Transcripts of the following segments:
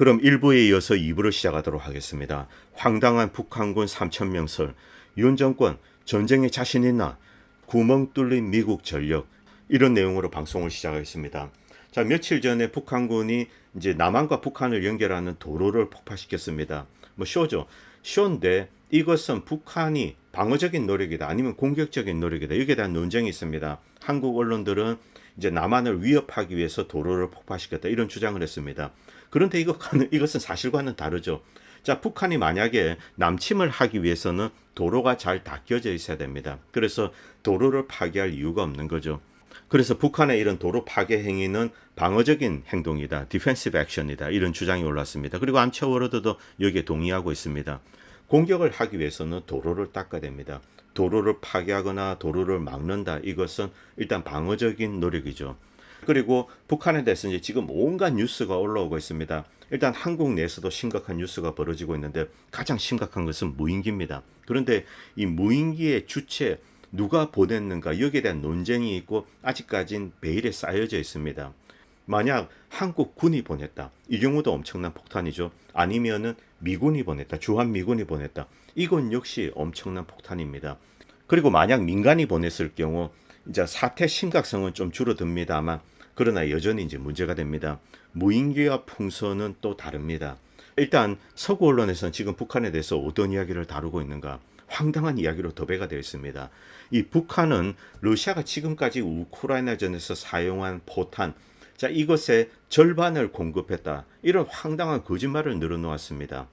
그럼 1부에 이어서 2부를 시작하도록 하겠습니다. 황당한 북한군 3,000명설, 윤 정권 전쟁에 자신 있나? 구멍 뚫린 미국 전력, 이런 내용으로 방송을 시작하겠습니다. 자, 며칠 전에 북한군이 이제 남한과 북한을 연결하는 도로를 폭파시켰습니다. 뭐 쇼죠. 쇼인데 이것은 북한이 방어적인 노력이다 아니면 공격적인 노력이다, 여기에 대한 논쟁이 있습니다. 한국 언론들은 이제 남한을 위협하기 위해서 도로를 폭파시켰다, 이런 주장을 했습니다. 그런데 이것은 사실과는 다르죠. 자, 북한이 만약에 남침을 하기 위해서는 도로가 잘 닦여져 있어야 됩니다. 그래서 도로를 파괴할 이유가 없는 거죠. 그래서 북한의 이런 도로 파괴 행위는 방어적인 행동이다, 디펜시브 액션이다, 이런 주장이 올랐습니다. 그리고 암초 워로드도 여기에 동의하고 있습니다. 공격을 하기 위해서는 도로를 닦아야 됩니다. 도로를 파괴하거나 도로를 막는다, 이것은 일단 방어적인 노력이죠. 그리고 북한에 대해서 이제 지금 온갖 뉴스가 올라오고 있습니다. 일단 한국 내에서도 심각한 뉴스가 벌어지고 있는데 가장 심각한 것은 무인기입니다. 그런데 이 무인기의 주체 누가 보냈는가, 여기에 대한 논쟁이 있고 아직까진 베일에 쌓여져 있습니다. 만약 한국 군이 보냈다, 이 경우도 엄청난 폭탄이죠. 아니면은 미군이 보냈다, 주한미군이 보냈다, 이건 역시 엄청난 폭탄입니다. 그리고 만약 민간이 보냈을 경우 이제 사태 심각성은 좀 줄어듭니다만 그러나 여전히 이제 문제가 됩니다. 무인기와 풍선은 또 다릅니다. 일단 서구 언론에서는 지금 북한에 대해서 어떤 이야기를 다루고 있는가, 황당한 이야기로 도배가 되어 있습니다. 이 북한은 러시아가 지금까지 우크라이나전에서 사용한 포탄, 자, 이것의 절반을 공급했다, 이런 황당한 거짓말을 늘어놓았습니다.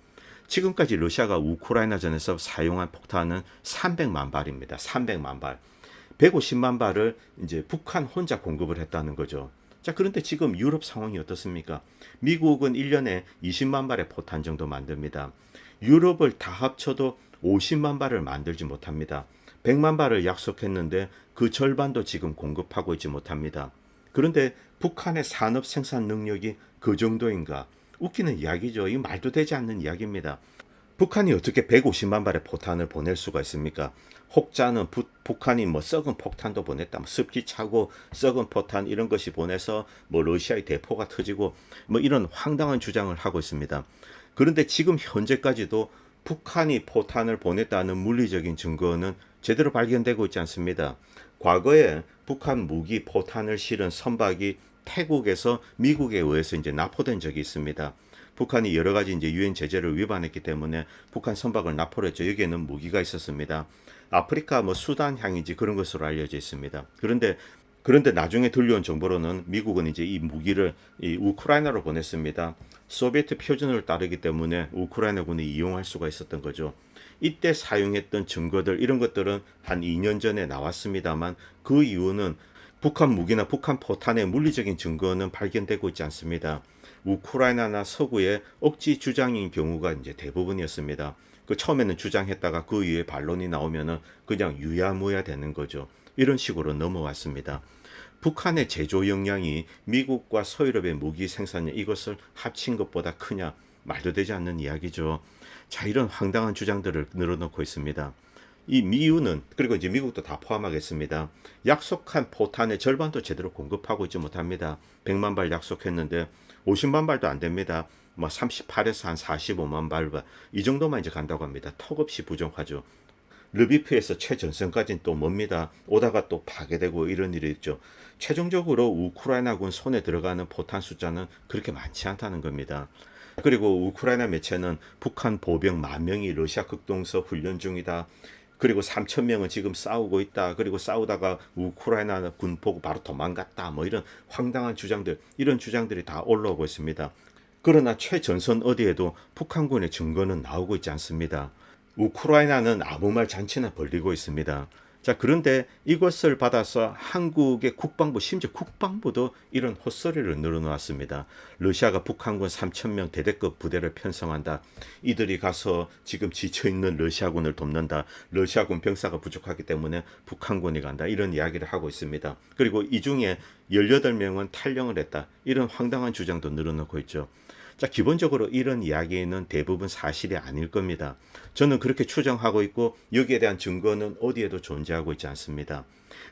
지금까지 러시아가 우크라이나전에서 사용한 폭탄은 300만 발입니다. 300만 발. 150만 발을 이제 북한 혼자 공급을 했다는 거죠. 자, 그런데 지금 유럽 상황이 어떻습니까? 미국은 1년에 20만 발의 포탄 정도 만듭니다. 유럽을 다 합쳐도 50만 발을 만들지 못합니다. 100만 발을 약속했는데 그 절반도 지금 공급하고 있지 못합니다. 그런데 북한의 산업 생산 능력이 그 정도인가? 웃기는 이야기죠. 이 말도 되지 않는 이야기입니다. 북한이 어떻게 150만 발의 포탄을 보낼 수가 있습니까? 혹자는 북한이 뭐 썩은 폭탄도 보냈다, 뭐 습기 차고 썩은 포탄 이런 것이 보내서 뭐 러시아의 대포가 터지고 뭐 이런 황당한 주장을 하고 있습니다. 그런데 지금 현재까지도 북한이 포탄을 보냈다는 물리적인 증거는 제대로 발견되고 있지 않습니다. 과거에 북한 무기 포탄을 실은 선박이 태국에서 미국에 의해서 이제 납포된 적이 있습니다. 북한이 여러 가지 이제 유엔 제재를 위반했기 때문에 북한 선박을 납포를 했죠. 여기에는 무기가 있었습니다. 아프리카 뭐 수단 향이지 그런 것으로 알려져 있습니다. 그런데 나중에 들려온 정보로는 미국은 이제 이 무기를 이 우크라이나로 보냈습니다. 소비에트 표준을 따르기 때문에 우크라이나군이 이용할 수가 있었던 거죠. 이때 사용했던 증거들, 이런 것들은 한 2년 전에 나왔습니다만 그 이유는 북한 무기나 북한 포탄의 물리적인 증거는 발견되고 있지 않습니다. 우크라이나나 서구의 억지 주장인 경우가 이제 대부분이었습니다. 그 처음에는 주장했다가 그 이후에 반론이 나오면은 그냥 유야무야 되는 거죠. 이런 식으로 넘어왔습니다. 북한의 제조 역량이 미국과 서유럽의 무기 생산량, 이것을 합친 것보다 크냐? 말도 되지 않는 이야기죠. 자, 이런 황당한 주장들을 늘어놓고 있습니다. 이 이유는, 그리고 이제 미국도 다 포함하겠습니다. 약속한 포탄의 절반도 제대로 공급하고 있지 못합니다. 100만 발 약속했는데 50만 발도 안 됩니다. 뭐 38에서 한 45만 발, 이 정도만 이제 간다고 합니다. 턱없이 부족하죠. 르비프에서 최전선까지는 또 멉니다. 오다가 또 파괴되고 이런 일이 있죠. 최종적으로 우크라이나군 손에 들어가는 포탄 숫자는 그렇게 많지 않다는 겁니다. 그리고 우크라이나 매체는 북한 보병 10,000명이 러시아 극동서 훈련 중이다. 그리고 3,000명은 지금 싸우고 있다. 그리고 싸우다가 우크라이나 군 보고 바로 도망갔다. 뭐 이런 황당한 주장들, 이런 주장들이 다 올라오고 있습니다. 그러나 최전선 어디에도 북한군의 증거는 나오고 있지 않습니다. 우크라이나는 아무 말 잔치나 벌리고 있습니다. 자, 그런데 이것을 받아서 한국의 국방부, 심지어 국방부도 이런 헛소리를 늘어놓았습니다. 러시아가 북한군 3,000명 대대급 부대를 편성한다. 이들이 가서 지금 지쳐있는 러시아군을 돕는다. 러시아군 병사가 부족하기 때문에 북한군이 간다. 이런 이야기를 하고 있습니다. 그리고 이 중에 18명은 탈영을 했다. 이런 황당한 주장도 늘어놓고 있죠. 자, 기본적으로 이런 이야기는 대부분 사실이 아닐 겁니다. 저는 그렇게 추정하고 있고 여기에 대한 증거는 어디에도 존재하고 있지 않습니다.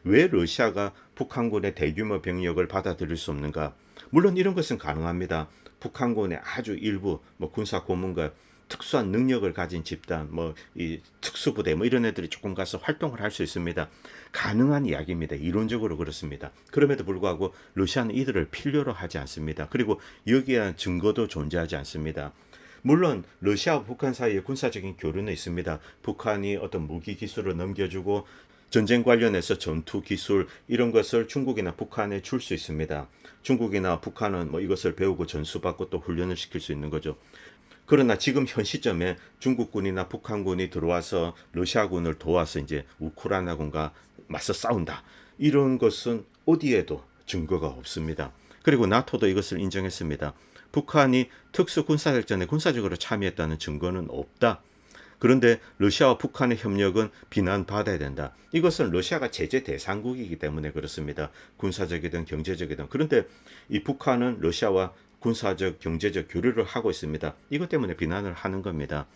왜 러시아가 북한군의 대규모 병력을 받아들일 수 없는가? 물론 이런 것은 가능합니다. 북한군의 아주 일부 뭐 군사 고문과 특수한 능력을 가진 집단, 뭐 이 특수부대 뭐 이런 애들이 조금 가서 활동을 할 수 있습니다. 가능한 이야기입니다. 이론적으로 그렇습니다. 그럼에도 불구하고 러시아는 이들을 필요로 하지 않습니다. 그리고 여기에 대한 증거도 존재하지 않습니다. 물론 러시아와 북한 사이에 군사적인 교류는 있습니다. 북한이 어떤 무기 기술을 넘겨주고 전쟁 관련해서 전투 기술 이런 것을 중국이나 북한에 줄 수 있습니다. 중국이나 북한은 뭐 이것을 배우고 전수받고 또 훈련을 시킬 수 있는 거죠. 그러나 지금 현 시점에 중국군이나 북한군이 들어와서 러시아군을 도와서 이제 우크라이나군과 맞서 싸운다. 이런 것은 어디에도 증거가 없습니다. 그리고 나토도 이것을 인정했습니다. 북한이 특수 군사작전에 군사적으로 참여했다는 증거는 없다. 그런데 러시아와 북한의 협력은 비난받아야 된다. 이것은 러시아가 제재 대상국이기 때문에 그렇습니다. 군사적이든 경제적이든. 그런데 이 북한은 러시아와 군사적, 경제적 교류를 하고 있습니다. 이것 때문에 비난을 하는 겁니다.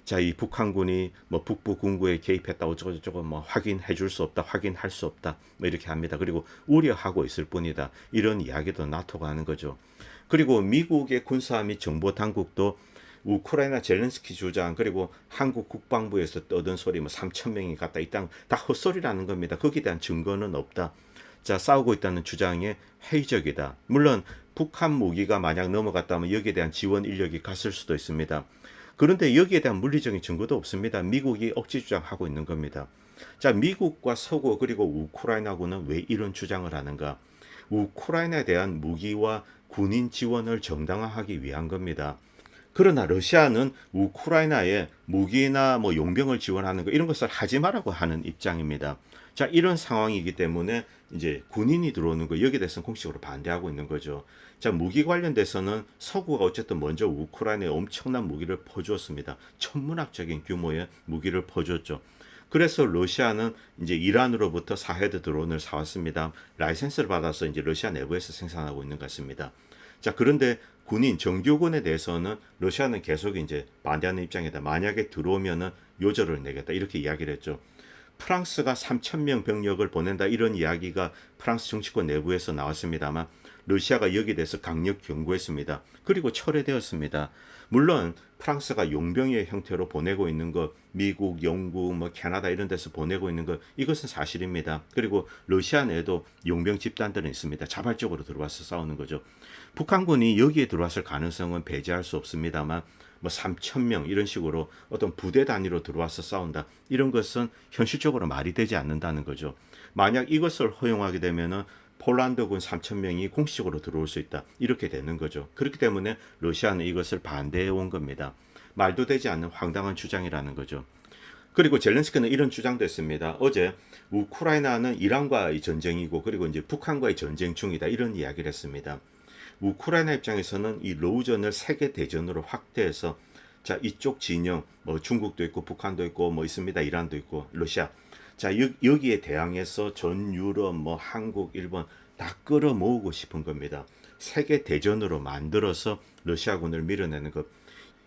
자, 이 북한군이 뭐 북부 군구에 개입했다 어쩌고저쩌고 뭐 확인해 줄 수 없다, 확인할 수 없다, 뭐 이렇게 합니다. 그리고 우려하고 있을 뿐이다. 이런 이야기도 나토가 하는 거죠. 그리고 미국의 군사 및 정보 당국도 우크라이나 젤렌스키 주장 그리고 한국 국방부에서 떠든 소리 뭐 3천 명이 갔다 이 땅 다 헛소리라는 겁니다. 거기에 대한 증거는 없다. 자, 싸우고 있다는 주장에 회의적이다. 물론 북한 무기가 만약 넘어갔다면 여기에 대한 지원 인력이 갔을 수도 있습니다. 그런데 여기에 대한 물리적인 증거도 없습니다. 미국이 억지 주장하고 있는 겁니다. 자, 미국과 서구 그리고 우크라이나군은 왜 이런 주장을 하는가? 우크라이나에 대한 무기와 군인 지원을 정당화하기 위한 겁니다. 그러나 러시아는 우크라이나에 무기나 뭐 용병을 지원하는 거 이런 것을 하지 말라고 하는 입장입니다. 자, 이런 상황이기 때문에 이제 군인이 들어오는 거 여기에 대해서는 공식적으로 반대하고 있는 거죠. 자, 무기 관련돼서는 서구가 어쨌든 먼저 우크라이나에 엄청난 무기를 퍼주었습니다. 천문학적인 규모의 무기를 퍼주었죠. 그래서 러시아는 이제 이란으로부터 사헤드 드론을 사왔습니다. 라이센스를 받아서 이제 러시아 내부에서 생산하고 있는 것 같습니다. 자, 그런데 군인, 정규군에 대해서는 러시아는 계속 이제 반대하는 입장이다. 만약에 들어오면은 요절을 내겠다. 이렇게 이야기를 했죠. 프랑스가 3,000명 병력을 보낸다. 이런 이야기가 프랑스 정치권 내부에서 나왔습니다만 러시아가 여기에 대해서 강력 경고했습니다. 그리고 철회되었습니다. 물론 프랑스가 용병의 형태로 보내고 있는 것, 미국, 영국, 뭐 캐나다 이런 데서 보내고 있는 것 이것은 사실입니다. 그리고 러시아 내에도 용병 집단들은 있습니다. 자발적으로 들어와서 싸우는 거죠. 북한군이 여기에 들어왔을 가능성은 배제할 수 없습니다만 뭐 3,000명 이런 식으로 어떤 부대 단위로 들어와서 싸운다. 이런 것은 현실적으로 말이 되지 않는다는 거죠. 만약 이것을 허용하게 되면은 폴란드군 3,000명이 공식적으로 들어올 수 있다. 이렇게 되는 거죠. 그렇기 때문에 러시아는 이것을 반대해 온 겁니다. 말도 되지 않는 황당한 주장이라는 거죠. 그리고 젤렌스키는 이런 주장도 했습니다. 어제 우크라이나는 이란과의 전쟁이고 그리고 이제 북한과의 전쟁 중이다. 이런 이야기를 했습니다. 우크라이나 입장에서는 이 러우전을 세계 대전으로 확대해서 자, 이쪽 진영 뭐 중국도 있고 북한도 있고 뭐 있습니다. 이란도 있고 러시아. 자, 여기에 대항해서 전 유럽 뭐 한국, 일본 다 끌어모으고 싶은 겁니다. 세계 대전으로 만들어서 러시아군을 밀어내는 것.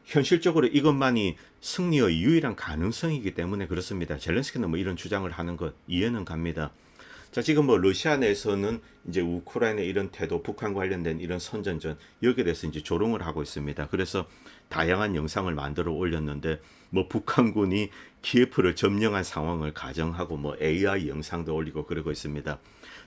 현실적으로 이것만이 승리의 유일한 가능성이기 때문에 그렇습니다. 젤렌스키는 뭐 이런 주장을 하는 것 이해는 갑니다. 자, 지금 뭐 러시아 내에서는 이제 우크라이나 이런 태도, 북한 관련된 이런 선전전 여기에 대해서 이제 조롱을 하고 있습니다. 그래서 다양한 영상을 만들어 올렸는데 뭐 북한군이 키예프를 점령한 상황을 가정하고 뭐 AI 영상도 올리고 그러고 있습니다.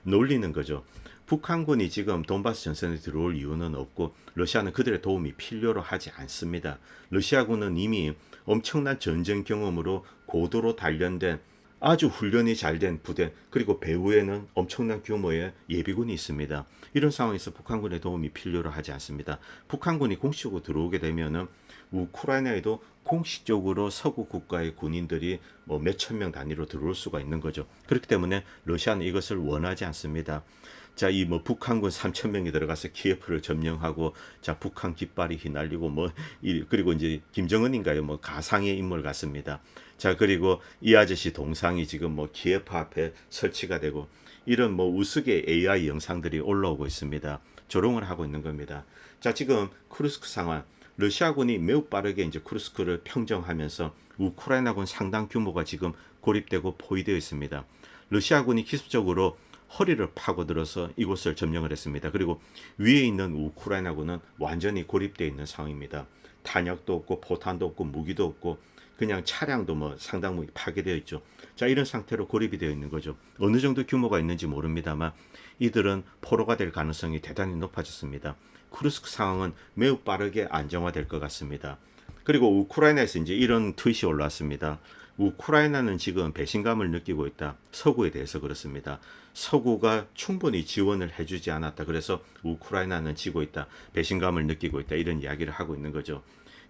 놀리는 거죠. 북한군이 지금 돈바스 전선에 들어올 이유는 없고 러시아는 그들의 도움이 필요로 하지 않습니다. 러시아군은 이미 엄청난 전쟁 경험으로 고도로 단련된 아주 훈련이 잘 된 부대 그리고 배후에는 엄청난 규모의 예비군이 있습니다. 이런 상황에서 북한군의 도움이 필요로 하지 않습니다. 북한군이 공식적으로 들어오게 되면은 우크라이나에도 공식적으로 서구 국가의 군인들이 뭐 몇천 명 단위로 들어올 수가 있는 거죠. 그렇기 때문에 러시아는 이것을 원하지 않습니다. 자, 이 뭐 북한군 3,000명이 들어가서 키예프를 점령하고 자, 북한 깃발이 휘날리고 뭐 그리고 이제 김정은인가요? 뭐 가상의 인물 같습니다. 자, 그리고 이 아저씨 동상이 지금 뭐 키예프 앞에 설치가 되고 이런 뭐 우스개 AI 영상들이 올라오고 있습니다. 조롱을 하고 있는 겁니다. 자, 지금 쿠르스크 상황. 러시아군이 매우 빠르게 이제 쿠르스크를 평정하면서 우크라이나군 상당 규모가 지금 고립되고 포위되어 있습니다. 러시아군이 기습적으로 허리를 파고들어서 이곳을 점령을 했습니다. 그리고 위에 있는 우크라이나군은 완전히 고립되어 있는 상황입니다. 탄약도 없고 포탄도 없고 무기도 없고 그냥 차량도 뭐 상당 부분 파괴되어 있죠. 자, 이런 상태로 고립이 되어 있는 거죠. 어느 정도 규모가 있는지 모릅니다만 이들은 포로가 될 가능성이 대단히 높아졌습니다. 쿠르스크 상황은 매우 빠르게 안정화될 것 같습니다. 그리고 우크라이나에서 이제 이런 트윗이 올라왔습니다. 우크라이나는 지금 배신감을 느끼고 있다. 서구에 대해서 그렇습니다. 서구가 충분히 지원을 해주지 않았다. 그래서 우크라이나는 지고 있다. 배신감을 느끼고 있다. 이런 이야기를 하고 있는 거죠.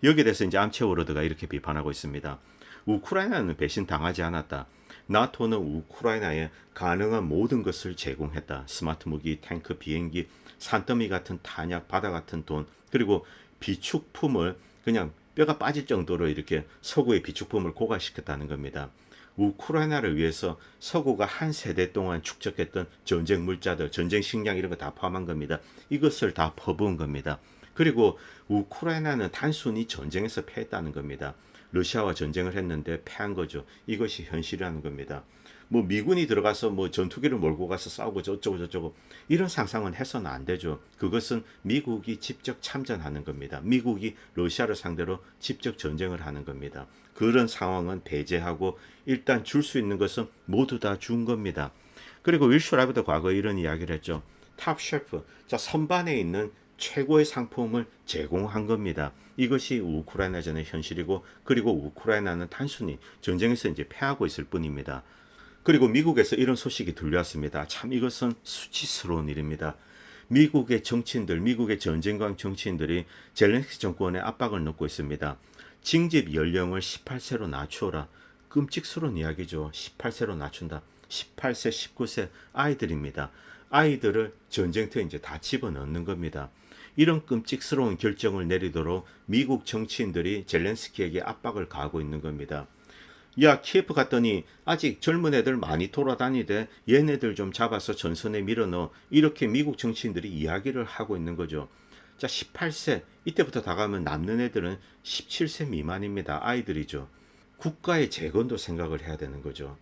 여기에 대해서 이제 암체워로드가 이렇게 비판하고 있습니다. 우크라이나는 배신당하지 않았다. 나토는 우크라이나에 가능한 모든 것을 제공했다. 스마트 무기, 탱크, 비행기, 산더미 같은 탄약, 바다 같은 돈, 그리고 비축품을 그냥 뼈가 빠질 정도로 이렇게 서구의 비축품을 고갈시켰다는 겁니다. 우크라이나를 위해서 서구가 한 세대 동안 축적했던 전쟁 물자들, 전쟁 식량 이런 거 다 포함한 겁니다. 이것을 다 퍼부은 겁니다. 그리고 우크라이나는 단순히 전쟁에서 패했다는 겁니다. 러시아와 전쟁을 했는데 패한 거죠. 이것이 현실이라는 겁니다. 뭐 미군이 들어가서 뭐 전투기를 몰고 가서 싸우고 저쩌고 저쩌고 이런 상상은 해서는 안 되죠. 그것은 미국이 직접 참전하는 겁니다. 미국이 러시아를 상대로 직접 전쟁을 하는 겁니다. 그런 상황은 배제하고 일단 줄 수 있는 것은 모두 다 준 겁니다. 그리고 윌슈라이브도 과거에 이런 이야기를 했죠. 탑 셰프, 자 선반에 있는 최고의 상품을 제공한 겁니다. 이것이 우크라이나전의 현실이고, 그리고 우크라이나는 단순히 전쟁에서 이제 패하고 있을 뿐입니다. 그리고 미국에서 이런 소식이 들려왔습니다. 참 이것은 수치스러운 일입니다. 미국의 정치인들, 미국의 전쟁광 정치인들이 젤렌스키 정권에 압박을 넣고 있습니다. 징집 연령을 18세로 낮추어라. 끔찍스러운 이야기죠. 18세로 낮춘다. 18세, 19세 아이들입니다. 아이들을 전쟁터에 이제 다 집어넣는 겁니다. 이런 끔찍스러운 결정을 내리도록 미국 정치인들이 젤렌스키에게 압박을 가하고 있는 겁니다. 야, 키예프 갔더니 아직 젊은 애들 많이 돌아다니대. 얘네들 좀 잡아서 전선에 밀어넣어. 이렇게 미국 정치인들이 이야기를 하고 있는 거죠. 자, 18세 이때부터 다 가면 남는 애들은 17세 미만입니다. 아이들이죠. 국가의 재건도 생각을 해야 되는 거죠.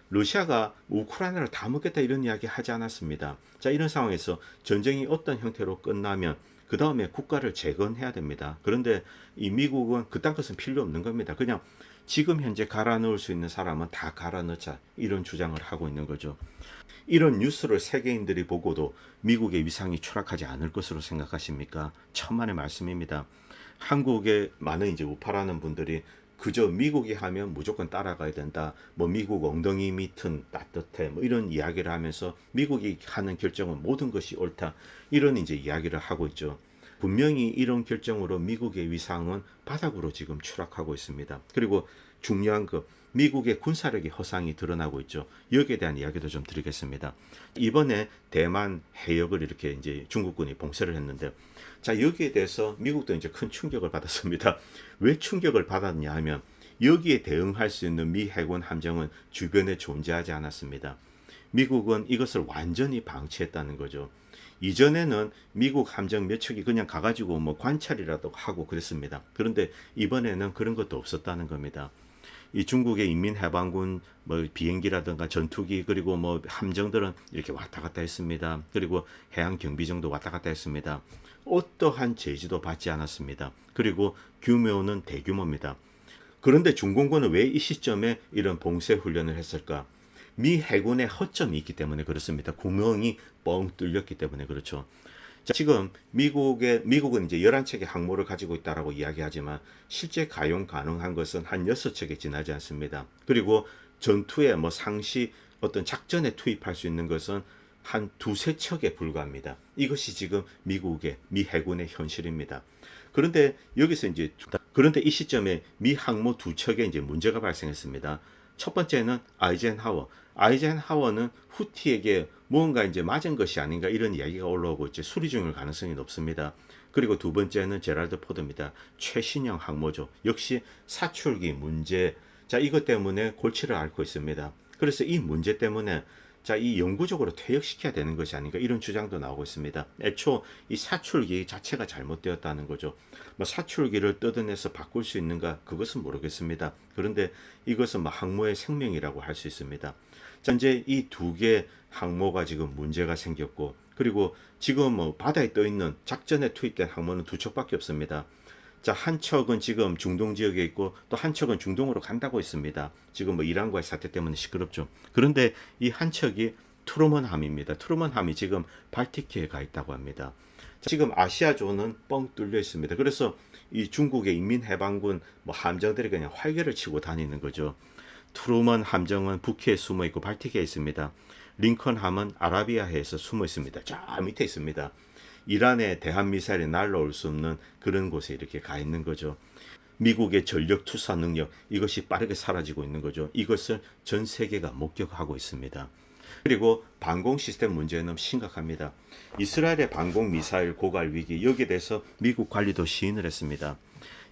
러시아가 우크라이나를 다 먹겠다 이런 이야기 하지 않았습니다. 자, 이런 상황에서 전쟁이 어떤 형태로 끝나면 그 다음에 국가를 재건해야 됩니다. 그런데 이 미국은 그딴 것은 필요 없는 겁니다. 그냥 지금 현재 갈아 넣을 수 있는 사람은 다 갈아 넣자 이런 주장을 하고 있는 거죠. 이런 뉴스를 세계인들이 보고도 미국의 위상이 추락하지 않을 것으로 생각하십니까? 천만의 말씀입니다. 한국에 많은 이제 우파라는 분들이 그저 미국이 하면 무조건 따라가야 된다. 뭐 미국 엉덩이 밑은 따뜻해. 뭐 이런 이야기를 하면서 미국이 하는 결정은 모든 것이 옳다. 이런 이제 이야기를 하고 있죠. 분명히 이런 결정으로 미국의 위상은 바닥으로 지금 추락하고 있습니다. 그리고 중요한 거 미국의 군사력의 허상이 드러나고 있죠. 여기에 대한 이야기도 좀 드리겠습니다. 이번에 대만 해역을 이렇게 이제 중국군이 봉쇄를 했는데, 자 여기에 대해서 미국도 이제 큰 충격을 받았습니다. 왜 충격을 받았냐 하면 여기에 대응할 수 있는 미 해군 함정은 주변에 존재하지 않았습니다. 미국은 이것을 완전히 방치했다는 거죠. 이전에는 미국 함정 몇 척이 그냥 가가지고 뭐 관찰이라도 하고 그랬습니다. 그런데 이번에는 그런 것도 없었다는 겁니다. 이 중국의 인민해방군 뭐 비행기라든가 전투기 그리고 뭐 함정들은 이렇게 왔다 갔다 했습니다. 그리고 해양경비정도 왔다 갔다 했습니다. 어떠한 제지도 받지 않았습니다. 그리고 규모는 대규모입니다. 그런데 중공군은 왜 이 시점에 이런 봉쇄 훈련을 했을까? 미 해군의 허점이 있기 때문에 그렇습니다. 구멍이 뻥 뚫렸기 때문에 그렇죠. 자, 지금 미국은 이제 11척의 항모를 가지고 있다라고 이야기하지만 실제 가용 가능한 것은 한 6척에 지나지 않습니다. 그리고 전투에 뭐 상시 어떤 작전에 투입할 수 있는 것은 한 2~3척에 불과합니다. 이것이 지금 미 해군의 현실입니다. 그런데 여기서 그런데 이 시점에 미 항모 2척에 이제 문제가 발생했습니다. 첫 번째는 아이젠하워는 후티에게 무언가 이제 맞은 것이 아닌가 이런 이야기가 올라오고 있지 수리 중일 가능성이 높습니다. 그리고 두 번째는 제랄드 포드입니다. 최신형 항모죠. 역시 사출기 문제. 자, 이것 때문에 골치를 앓고 있습니다. 그래서 이 문제 때문에 자, 이 영구적으로 퇴역시켜야 되는 것이 아닌가 이런 주장도 나오고 있습니다. 애초 이 사출기 자체가 잘못되었다는 거죠. 뭐 사출기를 뜯어내서 바꿀 수 있는가 그것은 모르겠습니다. 그런데 이것은 뭐 항모의 생명이라고 할 수 있습니다. 자, 현재 이 두 개 항모가 지금 문제가 생겼고 그리고 지금 뭐 바다에 떠 있는 작전에 투입된 항모는 두 척밖에 없습니다. 자, 한 척은 지금 중동 지역에 있고 또 한 척은 중동으로 간다고 있습니다. 지금 뭐 이란과의 사태 때문에 시끄럽죠. 그런데 이 한 척이 트루먼함입니다. 트루먼함이 지금 발티키에 가 있다고 합니다. 자, 지금 아시아조는 뻥 뚫려 있습니다. 그래서 이 중국의 인민해방군 뭐 함정들이 그냥 활개를 치고 다니는 거죠. 트루먼 함정은 북해에 숨어 있고 발티키에 있습니다. 링컨함은 아라비아해에서 숨어 있습니다. 저 밑에 있습니다. 이란의 대한미사일이 날라올 수 없는 그런 곳에 이렇게 가 있는 거죠. 미국의 전력 투사 능력 이것이 빠르게 사라지고 있는 거죠. 이것을 전 세계가 목격하고 있습니다. 그리고 방공 시스템 문제는 심각합니다. 이스라엘의 방공 미사일 고갈 위기 여기에 대해서 미국 관리도 시인을 했습니다.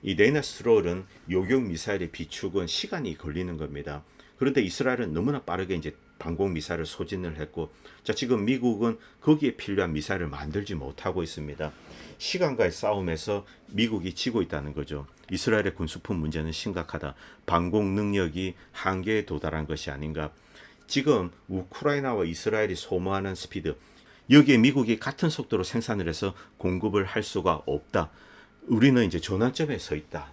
이 레이나스트롤은 요격 미사일의 비축은 시간이 걸리는 겁니다. 그런데 이스라엘은 너무나 빠르게 이제 방공 미사일을 소진을 했고, 자, 지금 미국은 거기에 필요한 미사일을 만들지 못하고 있습니다. 시간과의 싸움에서 미국이 지고 있다는 거죠. 이스라엘의 군수품 문제는 심각하다. 방공 능력이 한계에 도달한 것이 아닌가. 지금 우크라이나와 이스라엘이 소모하는 스피드, 여기에 미국이 같은 속도로 생산을 해서 공급을 할 수가 없다. 우리는 이제 전환점에 서 있다.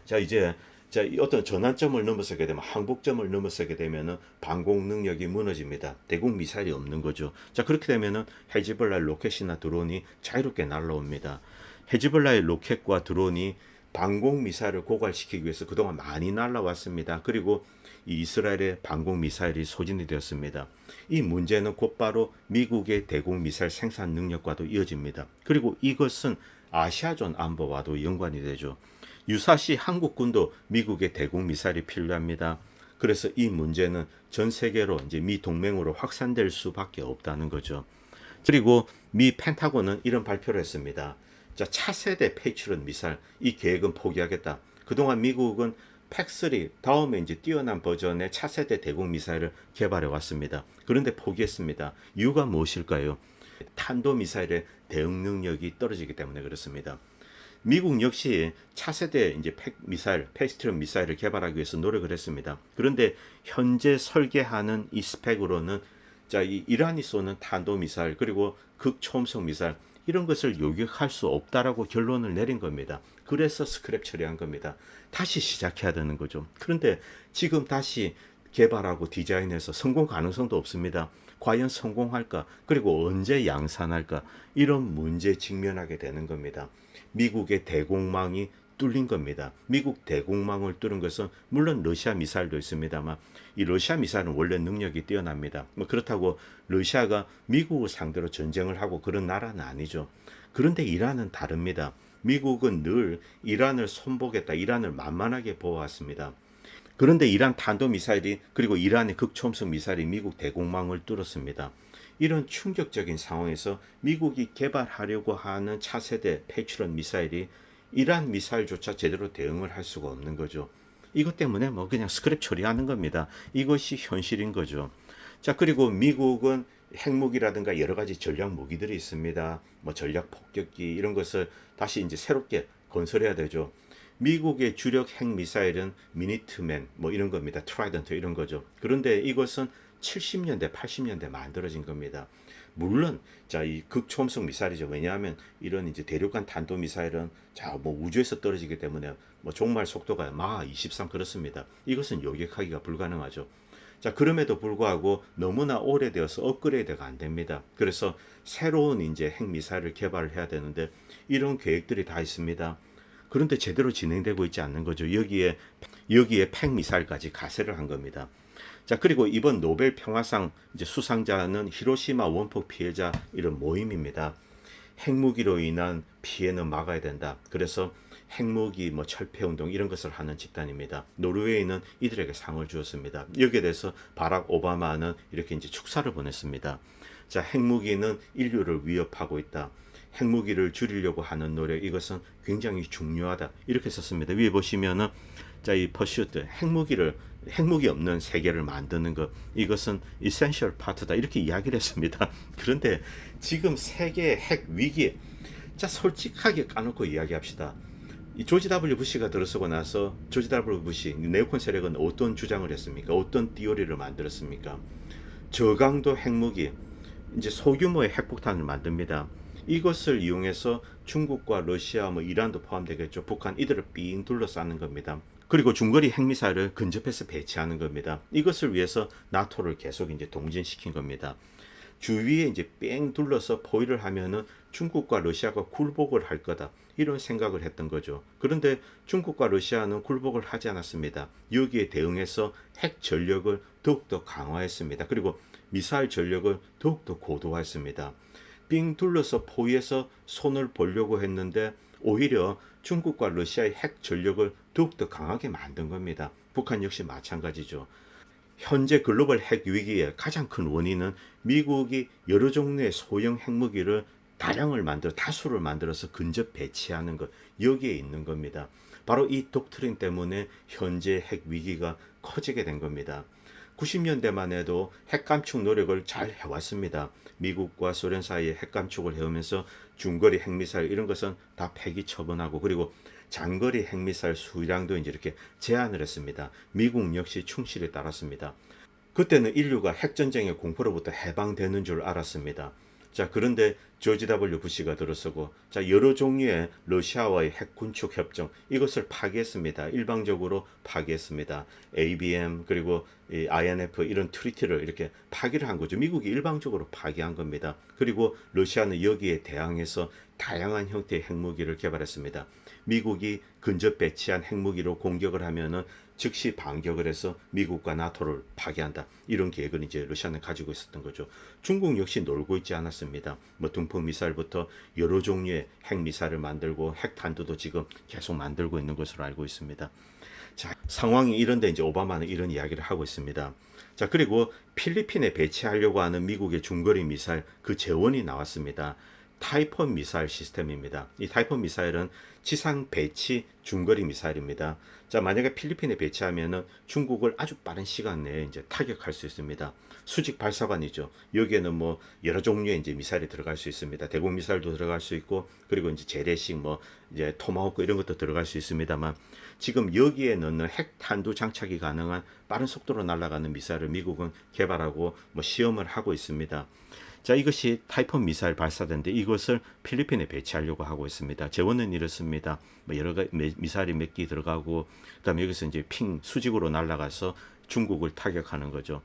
자, 어떤 전환점을 넘어서게 되면 항복점을 넘어서게 되면은 방공 능력이 무너집니다. 대공 미사일이 없는 거죠. 자, 그렇게 되면은 헤즈볼라의 로켓이나 드론이 자유롭게 날아옵니다. 헤즈볼라의 로켓과 드론이 방공 미사일을 고갈시키기 위해서 그동안 많이 날아왔습니다. 그리고 이 이스라엘의 방공 미사일이 소진이 되었습니다. 이 문제는 곧바로 미국의 대공 미사일 생산 능력과도 이어집니다. 그리고 이것은 아시아존 안보와도 연관이 되죠. 유사시 한국군도 미국의 대공 미사일이 필요합니다. 그래서 이 문제는 전 세계로 이제 미 동맹으로 확산될 수밖에 없다는 거죠. 그리고 미 펜타곤은 이런 발표를 했습니다. 자, 차세대 페이트리엇 미사일 이 계획은 포기하겠다. 그동안 미국은 팩3 다음에 이제 뛰어난 버전의 차세대 대공 미사일을 개발해 왔습니다. 그런데 포기했습니다. 이유가 무엇일까요? 탄도 미사일의 대응 능력이 떨어지기 때문에 그렇습니다. 미국 역시 차세대 이제 패스트리엇 미사일을 개발하기 위해서 노력을 했습니다. 그런데 현재 설계하는 이 스펙으로는 자, 이 이란이 쏘는 탄도 미사일 그리고 극초음속 미사일 이런 것을 요격할 수 없다라고 결론을 내린 겁니다. 그래서 스크랩 처리한 겁니다. 다시 시작해야 되는 거죠. 그런데 지금 다시 개발하고 디자인해서 성공 가능성도 없습니다. 과연 성공할까? 그리고 언제 양산할까? 이런 문제에 직면하게 되는 겁니다. 미국의 대공망이 뚫린 겁니다. 미국 대공망을 뚫은 것은 물론 러시아 미사일도 있습니다만 이 러시아 미사일은 원래 능력이 뛰어납니다. 뭐 그렇다고 러시아가 미국을 상대로 전쟁을 하고 그런 나라는 아니죠. 그런데 이란은 다릅니다. 미국은 늘 이란을 손보겠다, 이란을 만만하게 보아왔습니다. 그런데 이란 탄도미사일이 그리고 이란의 극초음속 미사일이 미국 대공망을 뚫었습니다. 이런 충격적인 상황에서 미국이 개발하려고 하는 차세대 패트리엇 미사일이 이란 미사일조차 제대로 대응을 할 수가 없는 거죠. 이것 때문에 뭐 그냥 스크랩 처리하는 겁니다. 이것이 현실인 거죠. 자, 그리고 미국은 핵무기라든가 여러 가지 전략 무기들이 있습니다. 뭐 전략 폭격기 이런 것을 다시 이제 새롭게 건설해야 되죠. 미국의 주력 핵 미사일은 미니트맨 뭐 이런 겁니다. 트라이던트 이런 거죠. 그런데 이것은 70년대, 80년대 만들어진 겁니다. 물론 자, 이 극초음속 미사일이죠. 왜냐하면 이런 이제 대륙간 탄도 미사일은 자, 뭐 우주에서 떨어지기 때문에 뭐 종말 속도가 막 23 그렇습니다. 이것은 요격하기가 불가능하죠. 자, 그럼에도 불구하고 너무나 오래되어서 업그레이드가 안 됩니다. 그래서 새로운 이제 핵 미사일을 개발을 해야 되는데 이런 계획들이 다 있습니다. 그런데 제대로 진행되고 있지 않는 거죠. 여기에 핵 미사일까지 가세를 한 겁니다. 자, 그리고 이번 노벨 평화상 이제 수상자는 히로시마 원폭 피해자 이런 모임입니다. 핵무기로 인한 피해는 막아야 된다. 그래서 핵무기 뭐 철폐 운동 이런 것을 하는 집단입니다. 노르웨이는 이들에게 상을 주었습니다. 여기에 대해서 바락 오바마는 이렇게 이제 축사를 보냈습니다. 자, 핵무기는 인류를 위협하고 있다. 핵무기를 줄이려고 하는 노력 이것은 굉장히 중요하다. 이렇게 썼습니다. 위에 보시면은 자, 이 퍼슈트 핵무기 없는 세계를 만드는 것, 이것은 essential part다 이렇게 이야기를 했습니다. 그런데 지금 세계 핵 위기, 자 솔직하게 까놓고 이야기합시다. 이 조지 W 부시가 들어서고 나서 조지 W 부시 네오콘 세력은 어떤 주장을 했습니까? 어떤 띠오리를 만들었습니까? 저강도 핵무기, 이제 소규모의 핵폭탄을 만듭니다. 이것을 이용해서 중국과 러시아, 뭐 이란도 포함되겠죠. 북한 이들을 삥 둘러싸는 겁니다. 그리고 중거리 핵미사일을 근접해서 배치하는 겁니다. 이것을 위해서 나토를 계속 이제 동진시킨 겁니다. 주위에 이제 뺑 둘러서 포위를 하면은 중국과 러시아가 굴복을 할 거다. 이런 생각을 했던 거죠. 그런데 중국과 러시아는 굴복을 하지 않았습니다. 여기에 대응해서 핵 전력을 더욱더 강화했습니다. 그리고 미사일 전력을 더욱더 고도화했습니다. 빙 둘러서 포위해서 손을 보려고 했는데 오히려 중국과 러시아의 핵 전력을 더욱더 강하게 만든 겁니다. 북한 역시 마찬가지죠. 현재 글로벌 핵 위기의 가장 큰 원인은 미국이 여러 종류의 소형 핵무기를 다수를 만들어서 근접 배치하는 것, 여기에 있는 겁니다. 바로 이 독트린 때문에 현재 핵 위기가 커지게 된 겁니다. 90년대만 해도 핵 감축 노력을 잘 해왔습니다. 미국과 소련 사이에 핵 감축을 해오면서 중거리 핵미사일 이런 것은 다 폐기 처분하고, 그리고 장거리 핵미사일 수량도 이제 이렇게 제한을 했습니다. 미국 역시 충실히 따랐습니다. 그때는 인류가 핵전쟁의 공포로부터 해방되는 줄 알았습니다. 자, 그런데 조지 W 부시가 들어서고, 자, 여러 종류의 러시아와의 핵 군축 협정, 이것을 파기했습니다. 일방적으로 파기했습니다. ABM, 그리고 INF 이런 트리티를 이렇게 파기를 한 거죠. 미국이 일방적으로 파기한 겁니다. 그리고 러시아는 여기에 대항해서 다양한 형태의 핵무기를 개발했습니다. 미국이 근접 배치한 핵무기로 공격을 하면은 즉시 반격을 해서 미국과 나토를 파괴한다. 이런 계획을 이제 러시아는 가지고 있었던 거죠. 중국 역시 놀고 있지 않았습니다. 뭐 둥풍 미사일부터 여러 종류의 핵 미사일을 만들고 핵탄두도 지금 계속 만들고 있는 것으로 알고 있습니다. 자, 상황이 이런데 이제 오바마는 이런 이야기를 하고 있습니다. 자, 그리고 필리핀에 배치하려고 하는 미국의 중거리 미사일 그 재원이 나왔습니다. 타이폰 미사일 시스템입니다. 이 타이폰 미사일은 지상 배치 중거리 미사일입니다. 자, 만약에 필리핀에 배치하면은 중국을 아주 빠른 시간 내에 이제 타격할 수 있습니다. 수직 발사관이죠. 여기에는 뭐 여러 종류의 이제 미사일이 들어갈 수 있습니다. 대공 미사일도 들어갈 수 있고, 그리고 이제 재래식 뭐 이제 토마호크 이런 것도 들어갈 수 있습니다만, 지금 여기에 넣는 핵탄두 장착이 가능한 빠른 속도로 날아가는 미사일을 미국은 개발하고 뭐 시험을 하고 있습니다. 자, 이것이 타이폰 미사일 발사대인데 이것을 필리핀에 배치하려고 하고 있습니다. 재원은 이렇습니다. 뭐 여러 가지 미사일이 몇 개 들어가고, 그다음에 여기서 이제 수직으로 날아가서 중국을 타격하는 거죠.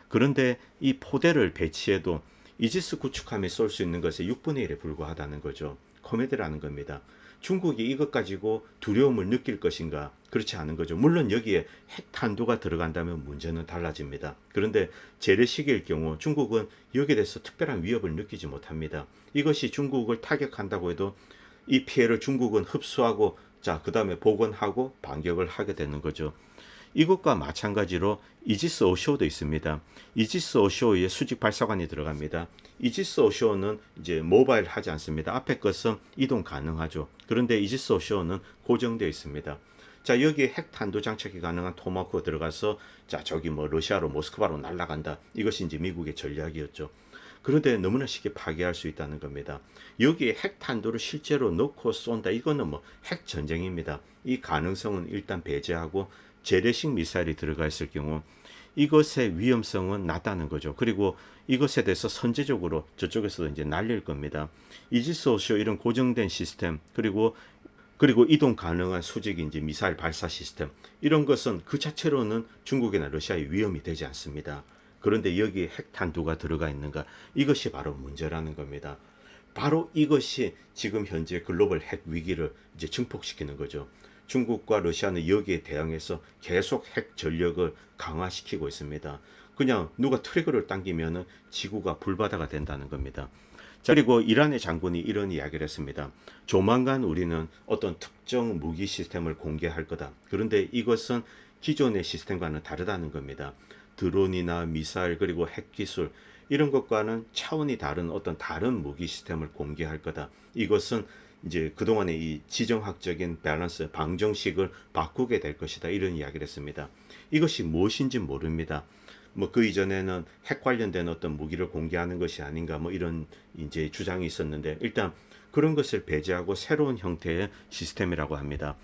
그런데 이 포대를 배치해도 이지스 구축함이 쏠 수 있는 것의 6분의 1에 불과하다는 거죠. 코미디라는 겁니다. 중국이 이것 가지고 두려움을 느낄 것인가? 그렇지 않은 거죠. 물론 여기에 핵탄두가 들어간다면 문제는 달라집니다. 그런데 재래식일 경우 중국은 여기에 대해서 특별한 위협을 느끼지 못합니다. 이것이 중국을 타격한다고 해도 이 피해를 중국은 흡수하고, 자, 그 다음에 복원하고 반격을 하게 되는 거죠. 이것과 마찬가지로 이지스 어쇼도 있습니다. 이지스 어쇼에 수직 발사관이 들어갑니다. 이지스 어쇼는 이제 모바일 하지 않습니다. 앞에 것은 이동 가능하죠. 그런데 이지스 어쇼는 고정되어 있습니다. 자, 여기에 핵탄두 장착이 가능한 토마호크가 들어가서, 자, 저기 뭐 러시아로 모스크바로 날아간다. 이것이 이제 미국의 전략이었죠. 그런데 너무나 쉽게 파괴할 수 있다는 겁니다. 여기에 핵탄두를 실제로 넣고 쏜다. 이거는 뭐 핵전쟁입니다. 이 가능성은 일단 배제하고 재래식 미사일이 들어가 있을 경우 이것의 위험성은 낮다는 거죠. 그리고 이것에 대해서 선제적으로 저쪽에서도 이제 날릴 겁니다. 이지스 어쇼 이런 고정된 시스템, 그리고 이동 가능한 수직 이제 미사일 발사 시스템, 이런 것은 그 자체로는 중국이나 러시아의 위험이 되지 않습니다. 그런데 여기에 핵탄두가 들어가 있는가, 이것이 바로 문제라는 겁니다. 바로 이것이 지금 현재 글로벌 핵 위기를 이제 증폭시키는 거죠. 중국과 러시아는 여기에 대응해서 계속 핵 전력을 강화시키고 있습니다. 그냥 누가 트리거를 당기면은 지구가 불바다가 된다는 겁니다. 자, 그리고 이란의 장군이 이런 이야기를 했습니다. 조만간 우리는 어떤 특정 무기 시스템을 공개할 거다. 그런데 이것은 기존의 시스템과는 다르다는 겁니다. 드론이나 미사일, 그리고 핵기술, 이런 것과는 차원이 다른 어떤 다른 무기 시스템을 공개할 거다. 이것은 이제 그동안의 이 지정학적인 밸런스 방정식을 바꾸게 될 것이다 이런 이야기를 했습니다. 이것이 무엇인지 모릅니다. 뭐 그 이전에는 핵 관련된 어떤 무기를 공개하는 것이 아닌가 뭐 이런 이제 주장이 있었는데 일단 그런 것을 배제하고 새로운 형태의 시스템이라고 합니다.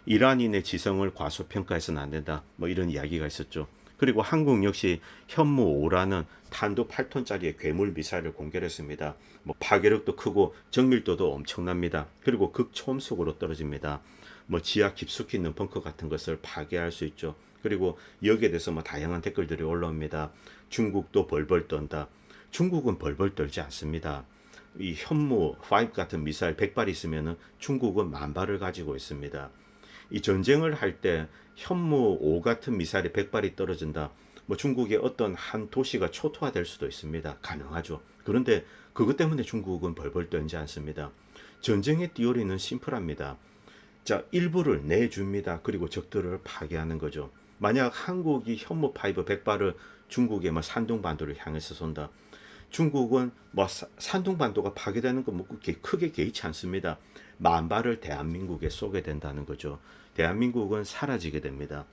이란인의 지성을 과소평가해서는 안 된다 뭐 이런 이야기가 있었죠. 그리고 한국 역시 현무5라는 탄도 8톤짜리의 괴물 미사일을 공개했습니다. 뭐 파괴력도 크고 정밀도도 엄청납니다. 그리고 극초음속으로 떨어집니다. 뭐 지하 깊숙이 있는 벙커 같은 것을 파괴할 수 있죠. 그리고 여기에 대해서 뭐 다양한 댓글들이 올라옵니다. 중국도 벌벌 떤다. 중국은 벌벌 떨지 않습니다. 이 현무 5 같은 미사일 100발 있으면은 중국은 10,000발을 가지고 있습니다. 이 전쟁을 할 때 현무 5 같은 미사일이 100발이 떨어진다. 뭐 중국의 어떤 한 도시가 초토화될 수도 있습니다. 가능하죠. 그런데 그것 때문에 중국은 벌벌 떨지 않습니다. 전쟁의 띠오리는 심플합니다. 자, 일부를 내줍니다. 그리고 적들을 파괴하는 거죠. 만약 한국이 현무 5 100발을 중국의 뭐 산둥반도를 향해서 쏜다. 중국은 뭐 산둥반도가 파괴되는 거 뭐 크게 개의치 않습니다. 10,000발을 대한민국에 쏘게 된다는 거죠. 대한민국은 사라지게 됩니다.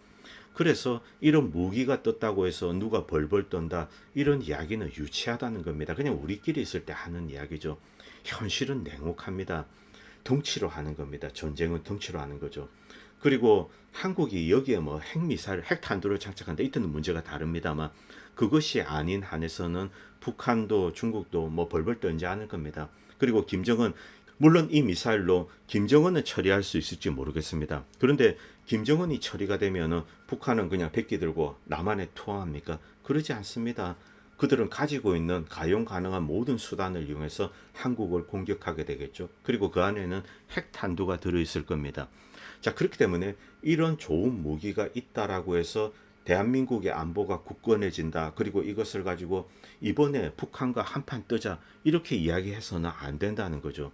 그래서 이런 무기가 떴다고 해서 누가 벌벌 떤다 이런 이야기는 유치하다는 겁니다. 그냥 우리끼리 있을 때 하는 이야기죠. 현실은 냉혹합니다. 덩치로 하는 겁니다. 전쟁은 덩치로 하는 거죠. 그리고 한국이 여기에 뭐 핵미사일, 핵탄두를 장착한다 이때는 문제가 다릅니다만 그것이 아닌 한에서는 북한도 중국도 뭐 벌벌 떨지 않을 겁니다. 그리고 김정은 물론 이 미사일로 김정은은 처리할 수 있을지 모르겠습니다. 그런데 김정은이 처리가 되면은 북한은 그냥 백기 들고 남한에 투하합니까? 그러지 않습니다. 그들은 가지고 있는 가용 가능한 모든 수단을 이용해서 한국을 공격하게 되겠죠. 그리고 그 안에는 핵탄두가 들어있을 겁니다. 자, 그렇기 때문에 이런 좋은 무기가 있다라고 해서 대한민국의 안보가 굳건해진다. 그리고 이것을 가지고 이번에 북한과 한판 뜨자 이렇게 이야기해서는 안 된다는 거죠.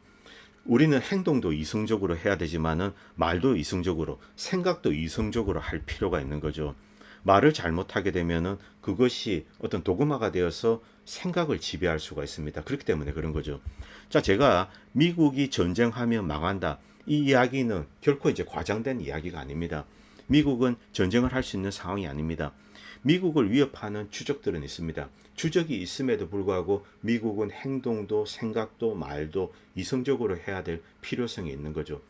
우리는 행동도 이성적으로 해야 되지만은 말도 이성적으로, 생각도 이성적으로 할 필요가 있는 거죠. 말을 잘못하게 되면은 그것이 어떤 도구마가 되어서 생각을 지배할 수가 있습니다. 그렇기 때문에 그런 거죠. 자, 제가 미국이 전쟁하면 망한다. 이 이야기는 결코 이제 과장된 이야기가 아닙니다. 미국은 전쟁을 할 수 있는 상황이 아닙니다. 미국을 위협하는 추적들은 있습니다. 추적이 있음에도 불구하고 미국은 행동도 생각도 말도 이성적으로 해야 될 필요성이 있는 거죠.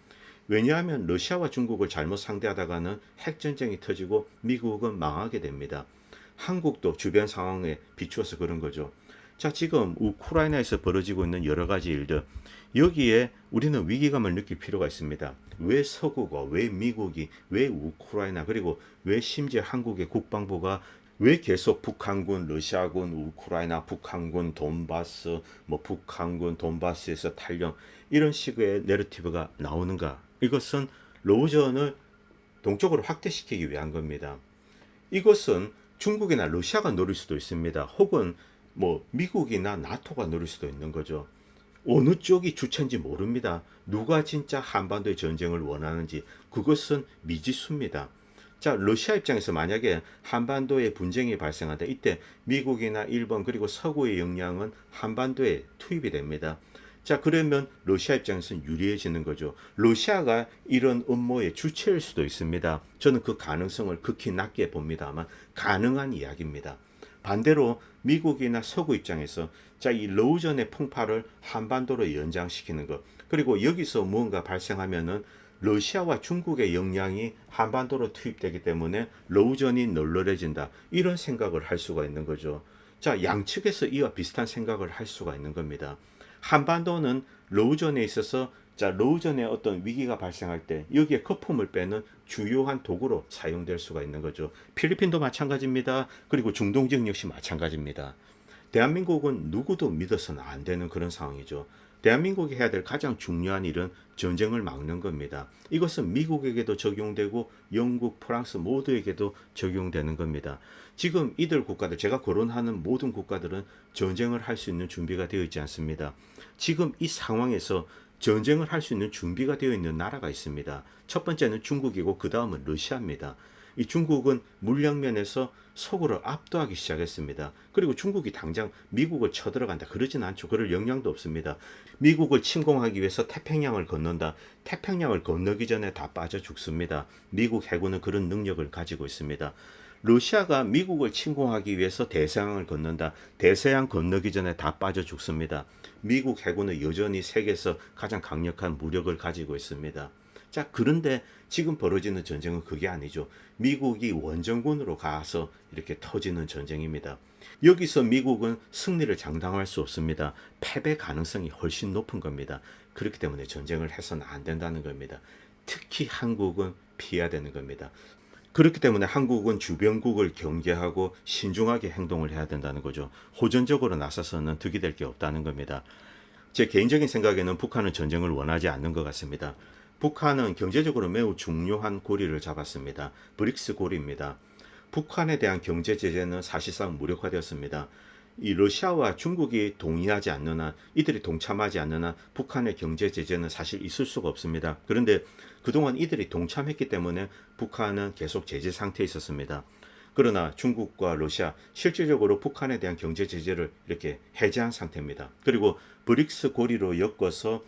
왜냐하면 러시아와 중국을 잘못 상대하다가는 핵전쟁이 터지고 미국은 망하게 됩니다. 한국도 주변 상황에 비추어서 그런 거죠. 자, 지금 우크라이나에서 벌어지고 있는 여러 가지 일들, 여기에 우리는 위기감을 느낄 필요가 있습니다. 왜 서구가, 왜 미국이, 왜 우크라이나, 그리고 왜 심지어 한국의 국방부가 왜 계속 북한군, 러시아군, 우크라이나, 북한군, 돈바스, 뭐 북한군, 돈바스에서 탈영 이런 식의 내러티브가 나오는가? 이것은 로전을 동쪽으로 확대시키기 위한 겁니다. 이것은 중국이나 러시아가 노릴 수도 있습니다. 혹은 뭐 미국이나 나토가 노릴 수도 있는 거죠. 어느 쪽이 주체인지 모릅니다. 누가 진짜 한반도의 전쟁을 원하는지 그것은 미지수입니다. 자, 러시아 입장에서 만약에 한반도에 분쟁이 발생한다. 이때 미국이나 일본 그리고 서구의 역량은 한반도에 투입이 됩니다. 자, 그러면 러시아 입장에서는 유리해지는 거죠. 러시아가 이런 음모의 주체일 수도 있습니다. 저는 그 가능성을 극히 낮게 봅니다만 가능한 이야기입니다. 반대로 미국이나 서구 입장에서 자, 이 러우전의 풍파를 한반도로 연장시키는 것, 그리고 여기서 무언가 발생하면은 러시아와 중국의 역량이 한반도로 투입되기 때문에 러우전이 널널해진다. 이런 생각을 할 수가 있는 거죠. 자, 양측에서 이와 비슷한 생각을 할 수가 있는 겁니다. 한반도는 러우전에 있어서 자, 러우전의 어떤 위기가 발생할 때 여기에 거품을 빼는 주요한 도구로 사용될 수가 있는 거죠. 필리핀도 마찬가지입니다. 그리고 중동 지역 역시 마찬가지입니다. 대한민국은 누구도 믿어서는 안 되는 그런 상황이죠. 대한민국이 해야 될 가장 중요한 일은 전쟁을 막는 겁니다. 이것은 미국에게도 적용되고 영국, 프랑스 모두에게도 적용되는 겁니다. 지금 이들 국가들, 제가 거론하는 모든 국가들은 전쟁을 할 수 있는 준비가 되어 있지 않습니다. 지금 이 상황에서 전쟁을 할 수 있는 준비가 되어 있는 나라가 있습니다. 첫 번째는 중국이고 그 다음은 러시아입니다. 이 중국은 물량면에서 속으로 압도하기 시작했습니다. 그리고 중국이 당장 미국을 쳐들어간다 그러진 않죠. 그럴 역량도 없습니다. 미국을 침공하기 위해서 태평양을 건넌다. 태평양을 건너기 전에 다 빠져 죽습니다. 미국 해군은 그런 능력을 가지고 있습니다. 러시아가 미국을 침공하기 위해서 대서양을 건넌다. 대서양 건너기 전에 다 빠져 죽습니다. 미국 해군은 여전히 세계에서 가장 강력한 무력을 가지고 있습니다. 자, 그런데 지금 벌어지는 전쟁은 그게 아니죠. 미국이 원정군으로 가서 이렇게 터지는 전쟁입니다. 여기서 미국은 승리를 장담할 수 없습니다. 패배 가능성이 훨씬 높은 겁니다. 그렇기 때문에 전쟁을 해서는 안 된다는 겁니다. 특히 한국은 피해야 되는 겁니다. 그렇기 때문에 한국은 주변국을 경계하고 신중하게 행동을 해야 된다는 거죠. 호전적으로 나서서는 득이 될 게 없다는 겁니다. 제 개인적인 생각에는 북한은 전쟁을 원하지 않는 것 같습니다. 북한은 경제적으로 매우 중요한 고리를 잡았습니다. 브릭스 고리입니다. 북한에 대한 경제 제재는 사실상 무력화되었습니다. 이 러시아와 중국이 동의하지 않는 한, 이들이 동참하지 않는 한 북한의 경제 제재는 사실 있을 수가 없습니다. 그런데 그동안 이들이 동참했기 때문에 북한은 계속 제재 상태에 있었습니다. 그러나 중국과 러시아 실질적으로 북한에 대한 경제 제재를 이렇게 해제한 상태입니다. 그리고 브릭스 고리로 엮어서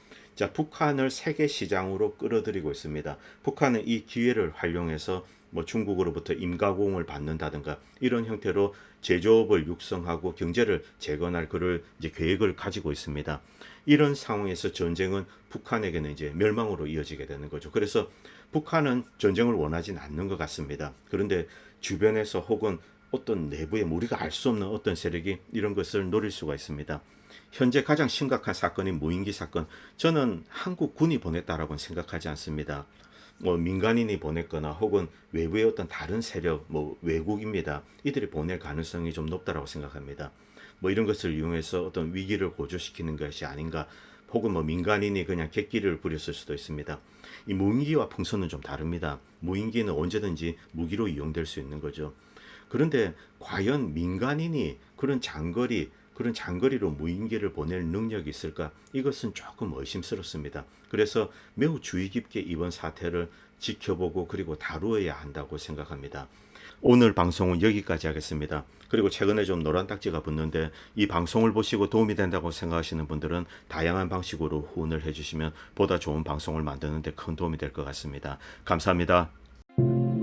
북한을 세계 시장으로 끌어들이고 있습니다. 북한은 이 기회를 활용해서 중국으로부터 임가공을 받는다든가 이런 형태로 제조업을 육성하고 경제를 재건할 그럴 계획을 가지고 있습니다. 이런 상황에서 전쟁은 북한에게는 멸망으로 이어지게 되는 거죠. 그래서 북한은 전쟁을 원하진 않는 것 같습니다. 그런데 주변에서 혹은 어떤 내부에 우리가 알 수 없는 어떤 세력이 이런 것을 노릴 수가 있습니다. 현재 가장 심각한 사건인 무인기 사건, 저는 한국군이 보냈다라고는 생각하지 않습니다. 민간인이 보냈거나 혹은 외부의 어떤 다른 세력, 외국입니다. 이들이 보낼 가능성이 좀 높다라고 생각합니다. 이런 것을 이용해서 어떤 위기를 고조시키는 것이 아닌가, 혹은 민간인이 그냥 객기를 부렸을 수도 있습니다. 이 무인기와 풍선은 좀 다릅니다. 무인기는 언제든지 무기로 이용될 수 있는 거죠. 그런데 과연 민간인이 그런 장거리로 무인기를 보낼 능력이 있을까? 이것은 조금 의심스럽습니다. 그래서 매우 주의 깊게 이번 사태를 지켜보고 그리고 다루어야 한다고 생각합니다. 오늘 방송은 여기까지 하겠습니다. 그리고 최근에 좀 노란 딱지가 붙는데 이 방송을 보시고 도움이 된다고 생각하시는 분들은 다양한 방식으로 후원을 해주시면 보다 좋은 방송을 만드는 데 큰 도움이 될 것 같습니다. 감사합니다.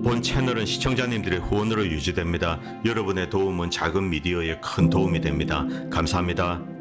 본 채널은 시청자님들의 후원으로 유지됩니다. 여러분의 도움은 작은 미디어에 큰 도움이 됩니다. 감사합니다.